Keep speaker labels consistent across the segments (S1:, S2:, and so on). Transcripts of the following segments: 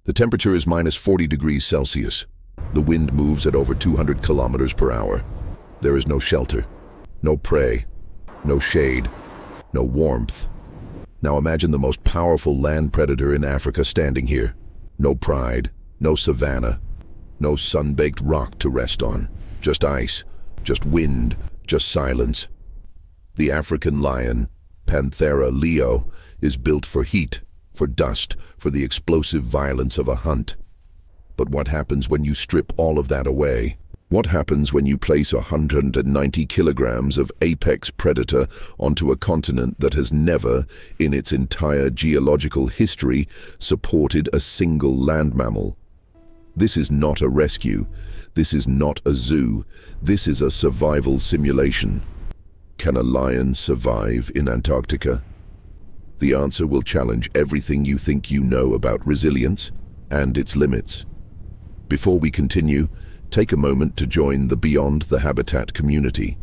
S1: The temperature is minus 40 degrees Celsius. The wind moves at over 200 kilometers per hour. There is no shelter, no prey, no shade, no warmth. Now imagine the most powerful land predator in Africa standing here. No pride, no savanna, no sun-baked rock to rest on. Just ice, just wind, just silence. The African lion, Panthera leo, is built for heat, for dust, for the explosive violence of a hunt. But what happens when you strip all of that away? What happens when you place 190 kilograms of apex predator onto a continent that has never, in its entire geological history, supported a single land mammal? This is not a rescue. This is not a zoo. This is a survival simulation. Can a lion survive in Antarctica? The answer will challenge everything you think you know about resilience and its limits. Before we continue, take a moment to join the Beyond the Habitat community.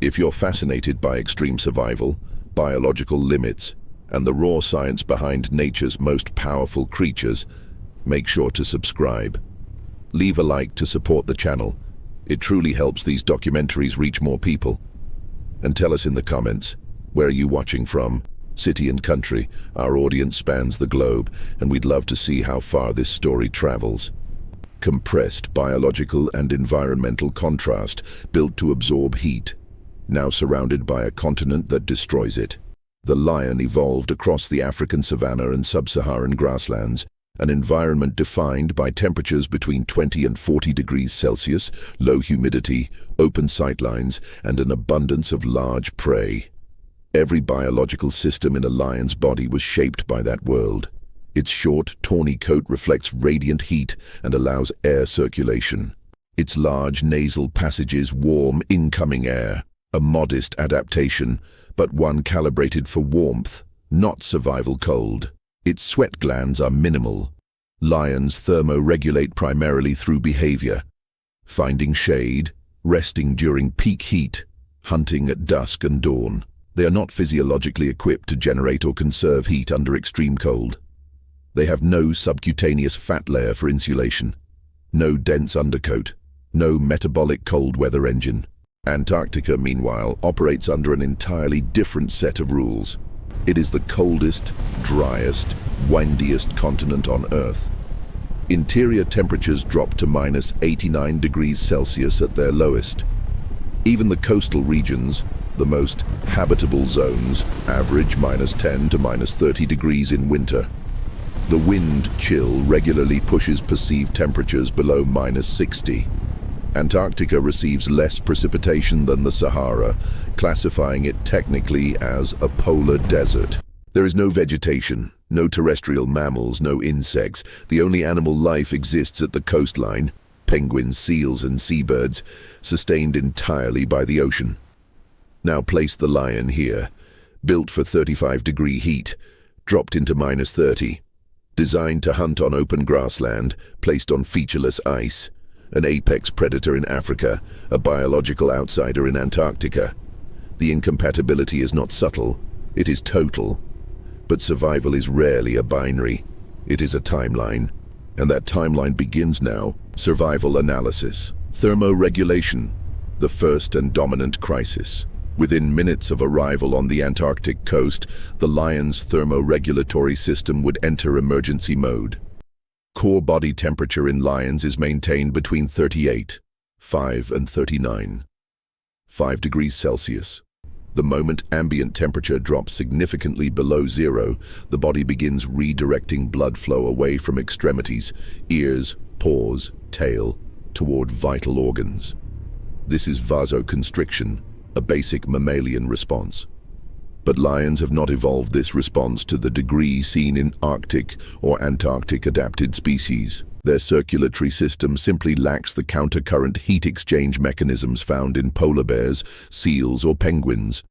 S1: If you're fascinated by extreme survival, biological limits, and the raw science behind nature's most powerful creatures, make sure to subscribe. Leave a like to support the channel. It truly helps these documentaries reach more people. And tell us in the comments, where are you watching from? City and country. Our audience spans the globe, and we'd love to see how far this story travels. Compressed biological and environmental contrast, built to absorb heat, now surrounded by a continent that destroys it. The lion evolved across the African savanna and sub-Saharan grasslands, an environment defined by temperatures between 20 and 40 degrees Celsius, low humidity, open sightlines, and an abundance of large prey. Every biological system in a lion's body was shaped by that world. Its short, tawny coat reflects radiant heat and allows air circulation. Its large nasal passages warm incoming air, a modest adaptation, but one calibrated for warmth, not survival cold. Its sweat glands are minimal. Lions thermoregulate primarily through behavior, finding shade, resting during peak heat, hunting at dusk and dawn. They are not physiologically equipped to generate or conserve heat under extreme cold. They have no subcutaneous fat layer for insulation, no dense undercoat, no metabolic cold weather engine. Antarctica, meanwhile, operates under an entirely different set of rules. It is the coldest, driest, windiest continent on Earth. Interior temperatures drop to minus 89 degrees Celsius at their lowest. Even the coastal regions, the most habitable zones, average minus 10 to minus 30 degrees in winter. The wind chill regularly pushes perceived temperatures below minus 60. Antarctica receives less precipitation than the Sahara, classifying it technically as a polar desert. There is no vegetation, no terrestrial mammals, no insects. The only animal life exists at the coastline, penguins, seals, and seabirds, sustained entirely by the ocean. Now place the lion here, built for 35-degree heat, dropped into minus 30. Designed to hunt on open grassland, placed on featureless ice, an apex predator in Africa, a biological outsider in Antarctica. The incompatibility is not subtle, it is total. But survival is rarely a binary, it is a timeline. And that timeline begins now. Survival analysis. Thermoregulation, the first and dominant crisis. Within minutes of arrival on the Antarctic coast, the lion's thermoregulatory system would enter emergency mode. Core body temperature in lions is maintained between 38.5 and 39.5 degrees Celsius. The moment ambient temperature drops significantly below zero, the body begins redirecting blood flow away from extremities, ears, paws, tail, toward vital organs. This is vasoconstriction, a basic mammalian response. But lions have not evolved this response to the degree seen in Arctic or Antarctic adapted species. Their circulatory system simply lacks the countercurrent heat exchange mechanisms found in polar bears, seals, or penguins.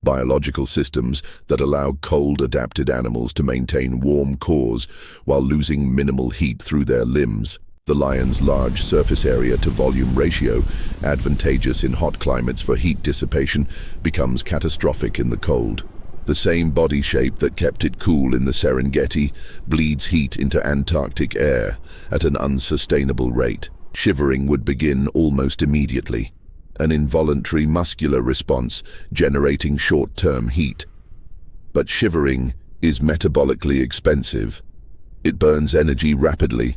S1: Biological systems that allow cold-adapted animals to maintain warm cores while losing minimal heat through their limbs. The lion's large surface area to volume ratio, advantageous in hot climates for heat dissipation, becomes catastrophic in the cold. The same body shape that kept it cool in the Serengeti bleeds heat into Antarctic air at an unsustainable rate. Shivering would begin almost immediately, an involuntary muscular response generating short-term heat. But shivering is metabolically expensive. It burns energy rapidly,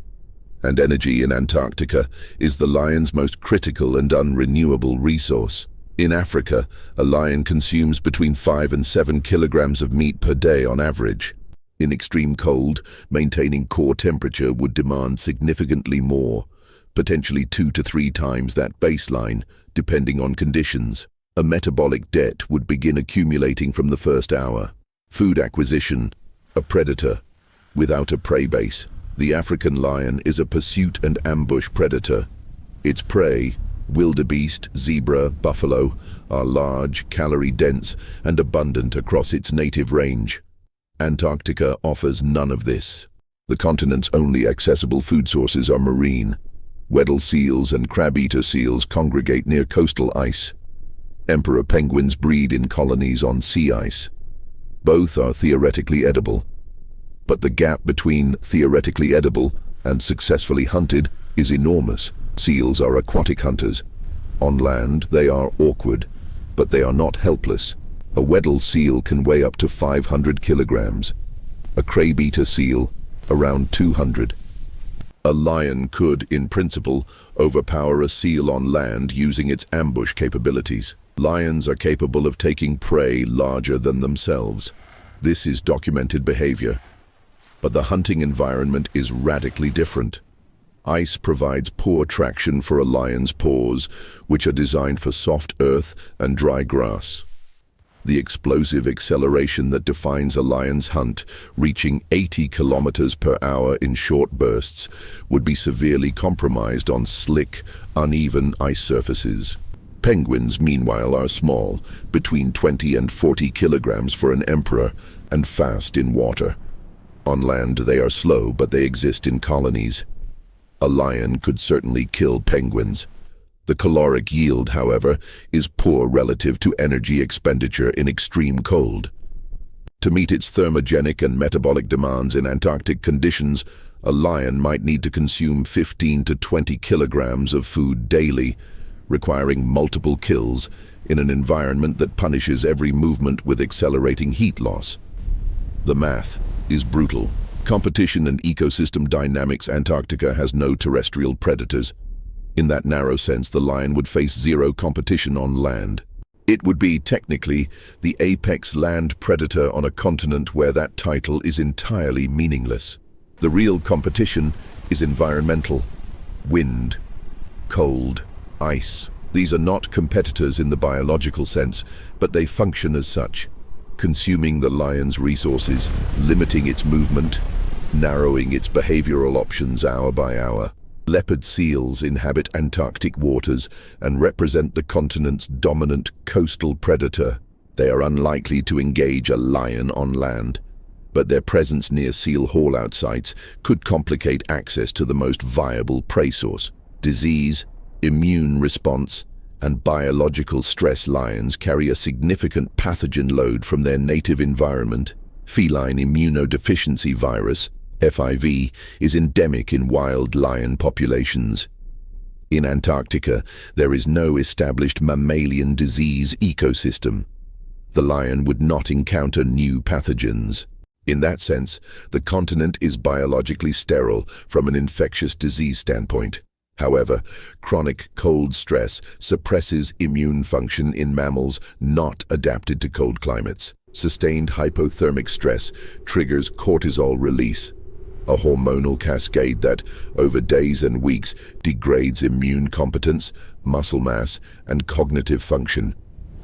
S1: and energy in Antarctica is the lion's most critical and unrenewable resource. In Africa, a lion consumes between 5 and 7 kilograms of meat per day on average. In extreme cold, maintaining core temperature would demand significantly more, potentially 2 to 3 times that baseline, depending on conditions. A metabolic debt would begin accumulating from the first hour. Food acquisition, a predator without a prey base. The African lion is a pursuit and ambush predator. Its prey, wildebeest, zebra, buffalo, are large, calorie-dense, and abundant across its native range. Antarctica offers none of this. The continent's only accessible food sources are marine. Weddell seals and crab-eater seals congregate near coastal ice. Emperor penguins breed in colonies on sea ice. Both are theoretically edible, but the gap between theoretically edible and successfully hunted is enormous. Seals are aquatic hunters. On land, they are awkward, but they are not helpless. A Weddell seal can weigh up to 500 kilograms. A crab-eater seal, around 200. A lion could, in principle, overpower a seal on land using its ambush capabilities. Lions are capable of taking prey larger than themselves. This is documented behavior. But the hunting environment is radically different. Ice provides poor traction for a lion's paws, which are designed for soft earth and dry grass. The explosive acceleration that defines a lion's hunt, reaching 80 kilometers per hour in short bursts, would be severely compromised on slick, uneven ice surfaces. Penguins, meanwhile, are small, between 20 and 40 kilograms for an emperor, and fast in water. On land, they are slow, but they exist in colonies. A lion could certainly kill penguins. The caloric yield, however, is poor relative to energy expenditure in extreme cold. To meet its thermogenic and metabolic demands in Antarctic conditions, a lion might need to consume 15 to 20 kilograms of food daily, requiring multiple kills in an environment that punishes every movement with accelerating heat loss. The math is brutal. Competition and ecosystem dynamics. Antarctica has no terrestrial predators. In that narrow sense, the lion would face zero competition on land. It would be, technically, the apex land predator on a continent where that title is entirely meaningless. The real competition is environmental. Wind, cold, ice. These are not competitors in the biological sense, but they function as such, consuming the lion's resources, limiting its movement, narrowing its behavioral options hour by hour. Leopard seals inhabit Antarctic waters and represent the continent's dominant coastal predator. They are unlikely to engage a lion on land, but their presence near seal haul-out sites could complicate access to the most viable prey source. Disease, immune response, and biological stress. Lions carry a significant pathogen load from their native environment. Feline immunodeficiency virus, FIV, is endemic in wild lion populations. In Antarctica, there is no established mammalian disease ecosystem. The lion would not encounter new pathogens. In that sense, the continent is biologically sterile from an infectious disease standpoint. However, chronic cold stress suppresses immune function in mammals not adapted to cold climates. Sustained hypothermic stress triggers cortisol release, a hormonal cascade that, over days and weeks, degrades immune competence, muscle mass, and cognitive function.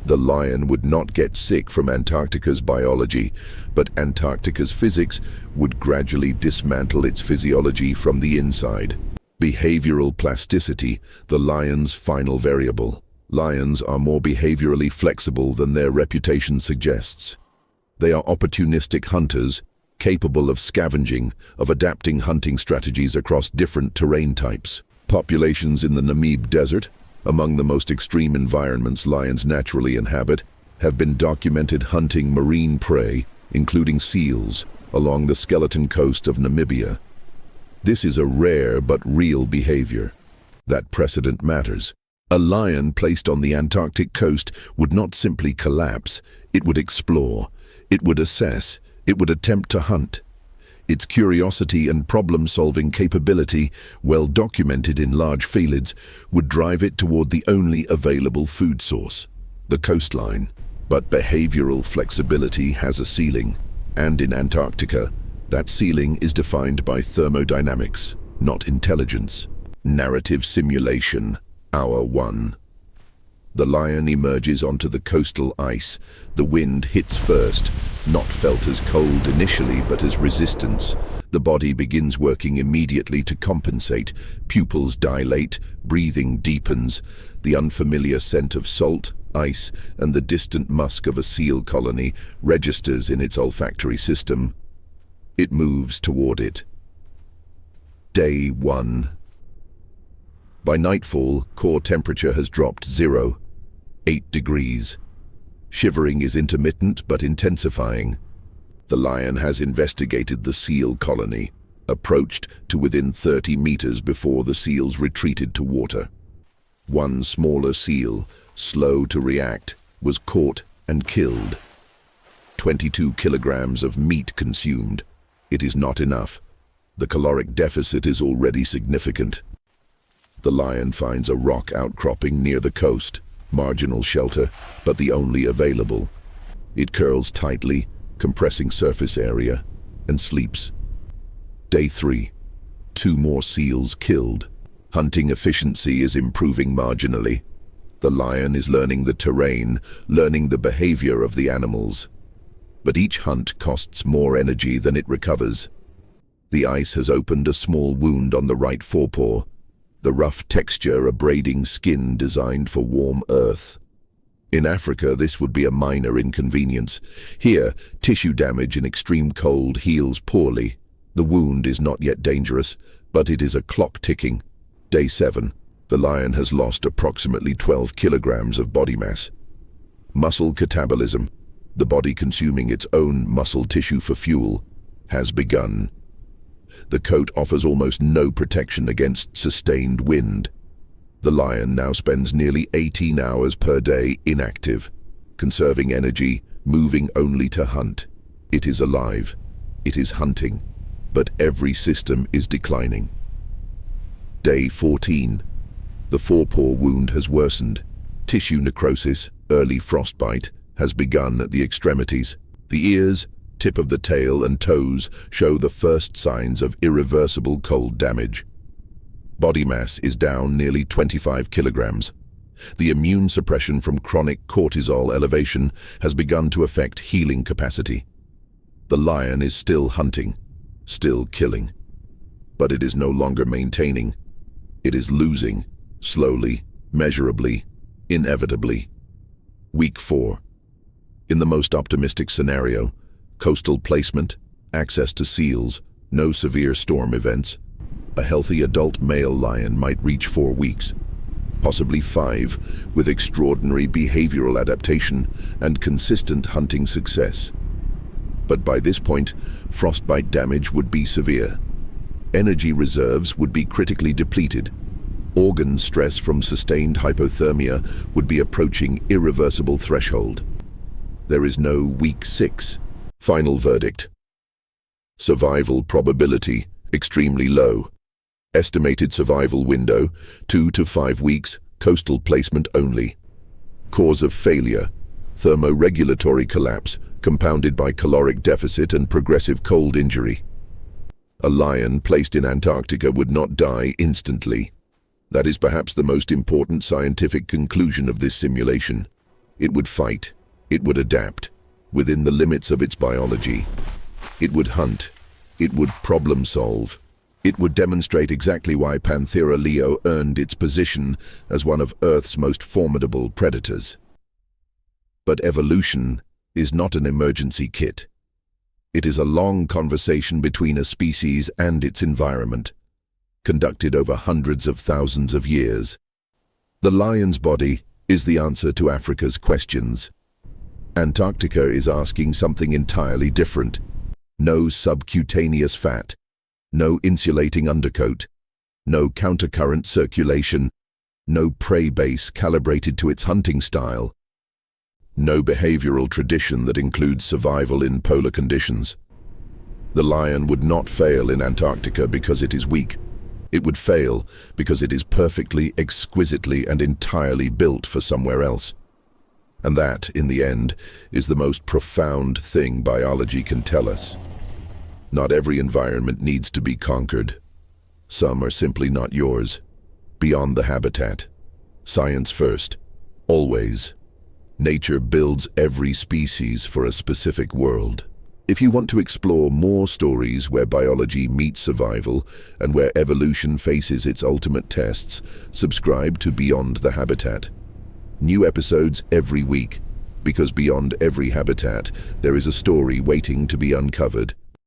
S1: The lion would not get sick from Antarctica's biology, but Antarctica's physics would gradually dismantle its physiology from the inside. Behavioral plasticity, the lion's final variable. Lions are more behaviorally flexible than their reputation suggests. They are opportunistic hunters, capable of scavenging, of adapting hunting strategies across different terrain types. Populations in the Namib Desert, among the most extreme environments lions naturally inhabit, have been documented hunting marine prey, including seals, along the skeleton coast of Namibia. This is a rare but real behavior. That precedent matters. A lion placed on the Antarctic coast would not simply collapse, it would explore, it would assess, it would attempt to hunt. Its curiosity and problem-solving capability, well documented in large felids, would drive it toward the only available food source, the coastline. But behavioral flexibility has a ceiling, and in Antarctica, that ceiling is defined by thermodynamics, not intelligence. Narrative simulation, Hour 1. The lion emerges onto the coastal ice. The wind hits first, not felt as cold initially but as resistance. The body begins working immediately to compensate. Pupils dilate, breathing deepens. The unfamiliar scent of salt, ice, and the distant musk of a seal colony registers in its olfactory system. It moves toward it. Day 1. By nightfall, core temperature has dropped 8 degrees. Shivering is intermittent but intensifying. The lion has investigated the seal colony, approached to within 30 meters before the seals retreated to water. One smaller seal, slow to react, was caught and killed. 22 kilograms of meat consumed. It is not enough. The caloric deficit is already significant. The lion finds a rock outcropping near the coast, marginal shelter, but the only available. It curls tightly, compressing surface area, and sleeps. Day 3. 2 more seals killed. Hunting efficiency is improving marginally. The lion is learning the terrain, learning the behavior of the animals. But each hunt costs more energy than it recovers. The ice has opened a small wound on the right forepaw, the rough texture abrading skin designed for warm earth. In Africa, this would be a minor inconvenience. Here, tissue damage in extreme cold heals poorly. The wound is not yet dangerous, but it is a clock ticking. Day 7. The lion has lost approximately 12 kilograms of body mass. Muscle catabolism, the body consuming its own muscle tissue for fuel, has begun. The coat offers almost no protection against sustained wind. The lion now spends nearly 18 hours per day inactive, conserving energy, moving only to hunt. It is alive. It is hunting. But every system is declining. Day 14. The forepaw wound has worsened. Tissue necrosis, early frostbite, has begun at the extremities. The ears, tip of the tail and toes show the first signs of irreversible cold damage. Body mass is down nearly 25 kilograms. The immune suppression from chronic cortisol elevation has begun to affect healing capacity. The lion is still hunting, still killing. But it is no longer maintaining. It is losing, slowly, measurably, inevitably. Week 4. In the most optimistic scenario, coastal placement, access to seals, no severe storm events, a healthy adult male lion might reach 4 weeks, possibly 5, with extraordinary behavioral adaptation and consistent hunting success. But by this point, frostbite damage would be severe. Energy reserves would be critically depleted. Organ stress from sustained hypothermia would be approaching irreversible threshold. There is no week 6. Final verdict. Survival probability, extremely low. Estimated survival window, 2 to 5 weeks, coastal placement only. Cause of failure, thermoregulatory collapse, compounded by caloric deficit and progressive cold injury. A lion placed in Antarctica would not die instantly. That is perhaps the most important scientific conclusion of this simulation. It would fight. It would adapt, within the limits of its biology. It would hunt. It would problem solve. It would demonstrate exactly why Panthera leo earned its position as one of Earth's most formidable predators. But evolution is not an emergency kit. It is a long conversation between a species and its environment, conducted over hundreds of thousands of years. The lion's body is the answer to Africa's questions. Antarctica is asking something entirely different. No subcutaneous fat, no insulating undercoat, no countercurrent circulation, no prey base calibrated to its hunting style, no behavioral tradition that includes survival in polar conditions. The lion would not fail in Antarctica because it is weak. It would fail because it is perfectly, exquisitely, and entirely built for somewhere else. And that, in the end, is the most profound thing biology can tell us. Not every environment needs to be conquered. Some are simply not yours. Beyond the habitat. Science first. Always. Nature builds every species for a specific world. If you want to explore more stories where biology meets survival and where evolution faces its ultimate tests, subscribe to Beyond the Habitat. New episodes every week, because beyond every habitat, there is a story waiting to be uncovered.